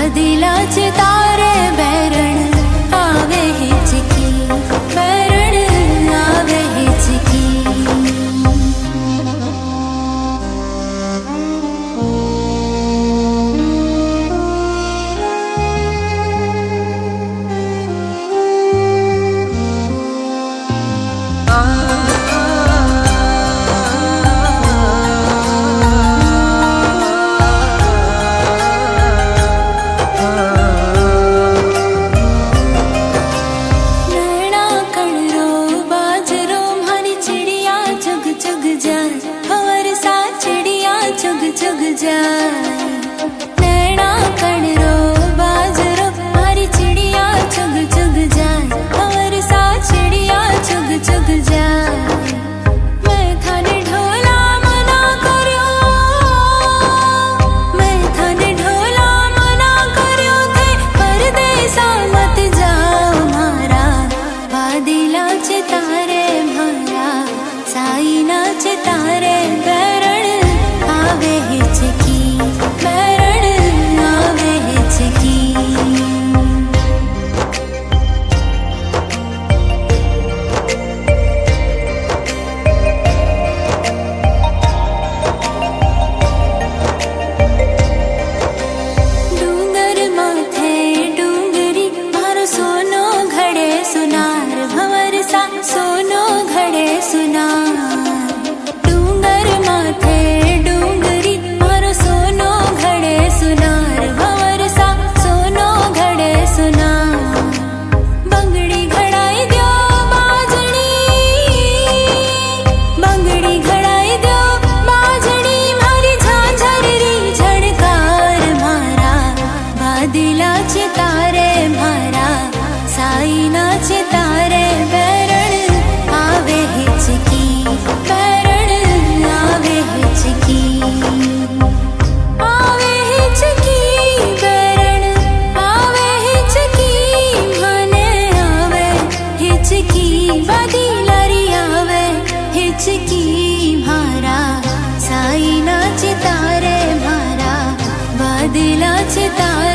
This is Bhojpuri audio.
वादिलाचे तारे बैरण आवे हिचकी, बैरण आवे हिचकी। चुग जाए नैना कणरो बाजरो मारी चिड़िया चुग चुग जाए और सा चिड़िया चुग चुग जाए। मैं थाने ढोला मना कर्यो, मैं थाने ढोला मना कर्यो थे परदेसा मत जाओ मारा। वादिलाचे तारे मारा साईनाचे तारे बैरण आवे हिचकी, बैरण आवे हिचकी। डूंगर माथे डूंगरी मारो सोनो घड़े सुनार भंवर सा सोनो घड़े सुनार। डूंगर माथे सोनो घड़े सुनार भंवर सा सोनो घड़े सुनार। बंगड़ी घड़ाई द्यो बाजणी, बंगड़ी घड़ाई द्यो बाजणी मारी झांझररी झड़कार मारा। वादिलाचे तारे मारा साईनाचे तारे बैरण आवे हिचकी, बैरण आवे हिचकी। आवे हिचकी बैरण आवे हिचकी, मने आवे हिचकी वादिलारी आवे हिचकी मारा। साईनाचे तारे मारा वादिलाचे तारे